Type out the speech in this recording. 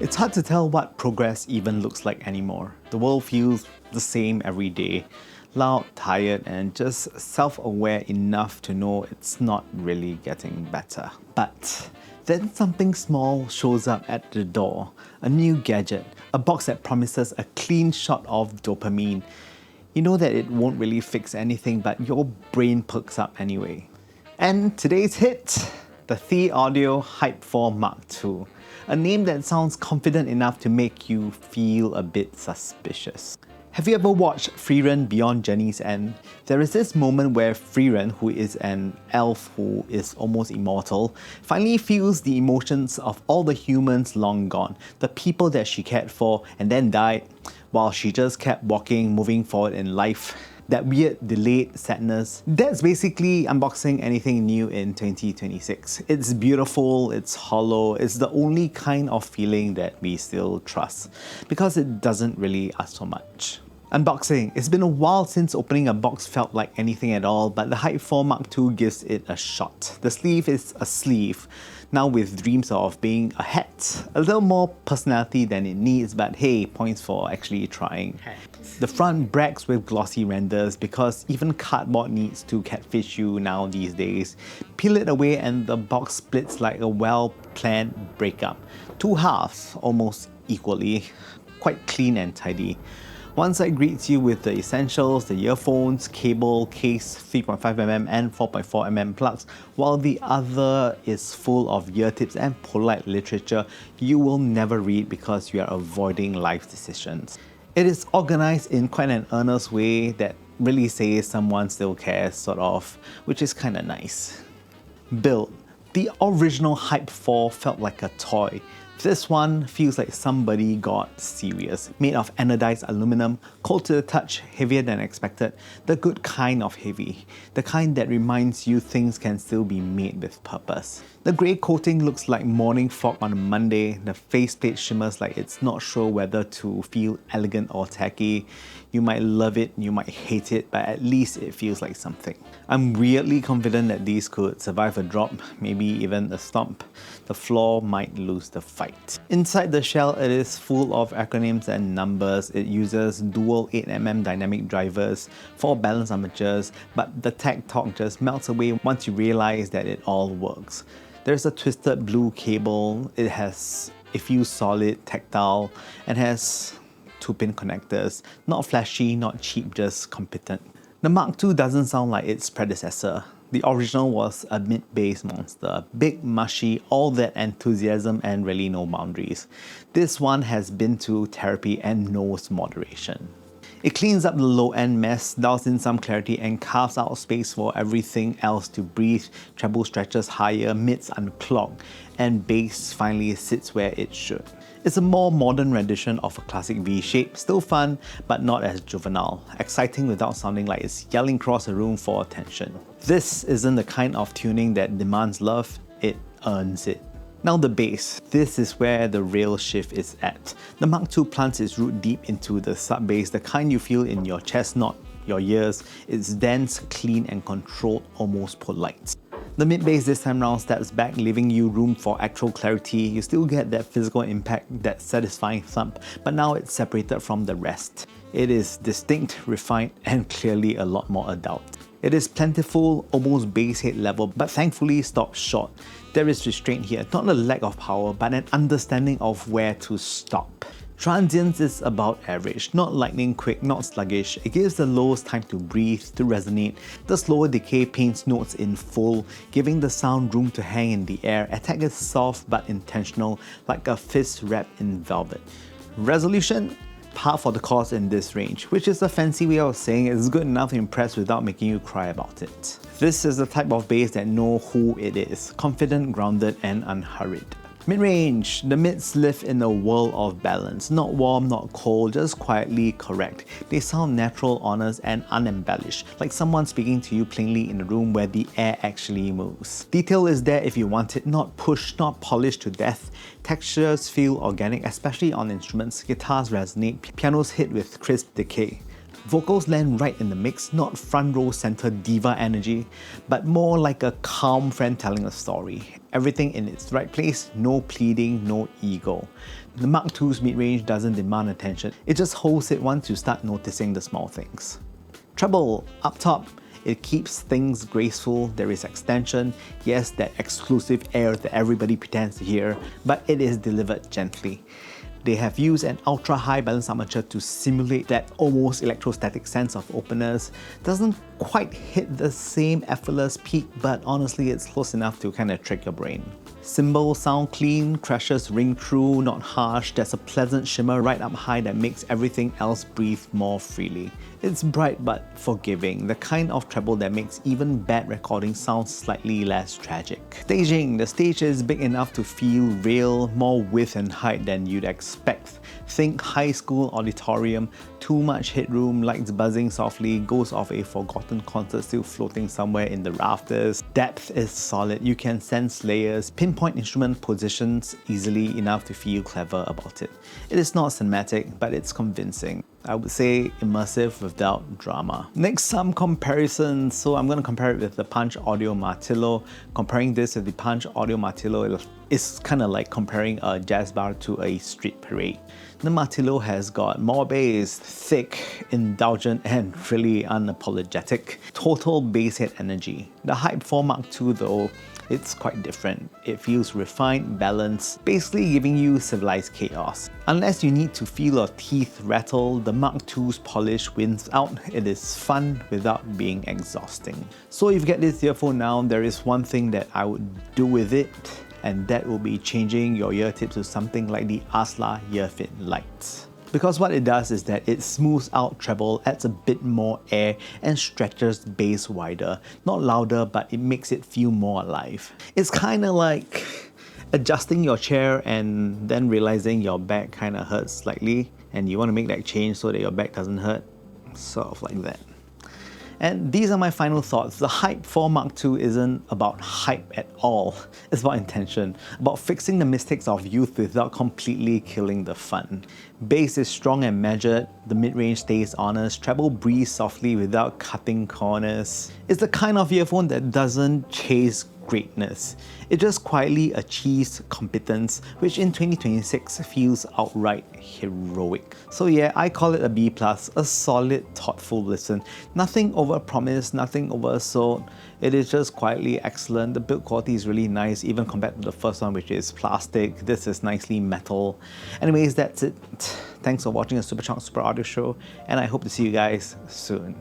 It's hard to tell what progress even looks like anymore. The world feels the same every day. Loud, tired, and just self-aware enough to know it's not really getting better. But then something small shows up at the door. A new gadget, a box that promises a clean shot of dopamine. You know that it won't really fix anything, but your brain perks up anyway. And today's hit, the Thie Audio Hype 4 Mark II. A name that sounds confident enough to make you feel a bit suspicious. Have you ever watched Frieren Beyond Journey's End? There is this moment where Frieren, who is an elf who is almost immortal, finally feels the emotions of all the humans long gone, the people that she cared for and then died, while she just kept walking, moving forward in life. That weird delayed sadness. That's basically unboxing anything new in 2026. It's beautiful, it's hollow, it's the only kind of feeling that we still trust, because it doesn't really ask for much. Unboxing. It's been a while since opening a box felt like anything at all, but the Hype 4 Mark II gives it a shot. The sleeve is a sleeve, now with dreams of being a hat. A little more personality than it needs, but hey, points for actually trying. The front brags with glossy renders because even cardboard needs to catfish you now these days. Peel it away and the box splits like a well-planned breakup. Two halves, almost equally. Quite clean and tidy. One side greets you with the essentials, the earphones, cable, case, 3.5mm and 4.4mm plugs, while the other is full of ear tips and polite literature you will never read because you are avoiding life decisions. It is organized in quite an earnest way that really says someone still cares, sort of, which is kinda nice. Build. The original Hype 4 felt like a toy. This one feels like somebody got serious. Made of anodized aluminum, cold to the touch, heavier than expected. The good kind of heavy. The kind that reminds you things can still be made with purpose. The grey coating looks like morning fog on a Monday. The faceplate shimmers like it's not sure whether to feel elegant or tacky. You might love it, you might hate it, but at least it feels like something. I'm weirdly confident that these could survive a drop, maybe even a stomp. The floor might lose the fight. Inside the shell, it is full of acronyms and numbers. It uses dual 8mm dynamic drivers for balance armatures, but the tech talk just melts away once you realize that it all works. There's a twisted blue cable, it feels solid, tactile, and has 2-pin connectors. Not flashy, not cheap, just competent. The Mark II doesn't sound like its predecessor. The original was a mid-bass monster. Big, mushy, all that enthusiasm and really no boundaries. This one has been to therapy and knows moderation. It cleans up the low-end mess, dials in some clarity and carves out space for everything else to breathe. Treble stretches higher, mids unclogged, and bass finally sits where it should. It's a more modern rendition of a classic V shape, still fun, but not as juvenile. Exciting without sounding like it's yelling across a room for attention. This isn't the kind of tuning that demands love, it earns it. Now the bass. This is where the real shift is at. The Mark II plants its root deep into the sub-bass, the kind you feel in your chest, not your ears. It's dense, clean and controlled, almost polite. The mid-bass this time round steps back, leaving you room for actual clarity. You still get that physical impact, that satisfying thump, but now it's separated from the rest. It is distinct, refined, and clearly a lot more adult. It is plentiful, almost bass head level, but thankfully stops short. There is restraint here, not a lack of power, but an understanding of where to stop. Transience is about average, not lightning quick, not sluggish. It gives the lows time to breathe, to resonate. The slower decay paints notes in full, giving the sound room to hang in the air. Attack is soft but intentional, like a fist wrapped in velvet. Resolution? Par for the course in this range, which is a fancy way of saying it's good enough to impress without making you cry about it. This is the type of bass that know who it is, confident, grounded, and unhurried. Midrange. The mids live in a world of balance, not warm, not cold, just quietly correct. They sound natural, honest, and unembellished, like someone speaking to you plainly in a room where the air actually moves. Detail is there if you want it, not pushed, not polished to death. Textures feel organic, especially on instruments. Guitars resonate, pianos hit with crisp decay. Vocals land right in the mix, not front row center diva energy, but more like a calm friend telling a story. Everything in its right place, no pleading, no ego. The Mark II's mid-range doesn't demand attention, it just holds it once you start noticing the small things. Treble, up top, it keeps things graceful, there is extension, yes, that exclusive air that everybody pretends to hear, but it is delivered gently. They have used an ultra-high balance armature to simulate that almost electrostatic sense of openness. Doesn't quite hit the same effortless peak, but honestly it's close enough to kind of trick your brain. Cymbals sound clean, crashes ring true, not harsh. There's a pleasant shimmer right up high that makes everything else breathe more freely. It's bright but forgiving, the kind of treble that makes even bad recording sound slightly less tragic. Staging. The stage is big enough to feel real, more width and height than you'd expect. Think high school auditorium, too much headroom, lights buzzing softly, ghost of a forgotten concert still floating somewhere in the rafters. Depth is solid, you can sense layers, pinpoint instrument positions easily enough to feel clever about it. It is not cinematic, but it's convincing. I would say immersive without drama. Next, some comparisons. So I'm going to compare it with the Punch Audio Martilo. Comparing this with the Punch Audio Martilo is kind of like comparing a jazz bar to a street parade. The Martilo has got more bass, thick, indulgent, and really unapologetic. Total bass head energy. The Hype 4 Mark II though, it's quite different. It feels refined, balanced, basically giving you civilized chaos. Unless you need to feel your teeth rattle, the Mark II's polish wins out. It is fun without being exhausting. So if you get this earphone now, there is one thing that I would do with it, and that will be changing your ear tips to something like the Asla Earfit Lite. Because what it does is that it smooths out treble, adds a bit more air, and stretches bass wider. Not louder, but it makes it feel more alive. It's kind of like adjusting your chair and then realizing your back kind of hurts slightly, and you want to make that change so that your back doesn't hurt. Sort of like that. And these are my final thoughts. The Hype 4 Mark II isn't about hype at all. It's about intention, about fixing the mistakes of youth without completely killing the fun. Bass is strong and measured, the mid-range stays honest, treble breathes softly without cutting corners. It's the kind of earphone that doesn't chase greatness. It just quietly achieves competence, which in 2026 feels outright heroic. So yeah, I call it a B+, a solid, thoughtful listen. Nothing over-promised, nothing oversold. It is just quietly excellent. The build quality is really nice, even compared to the first one, which is plastic. This is nicely metal. Anyways, that's it. Thanks for watching a Super Chunk Super Audio show, and I hope to see you guys soon.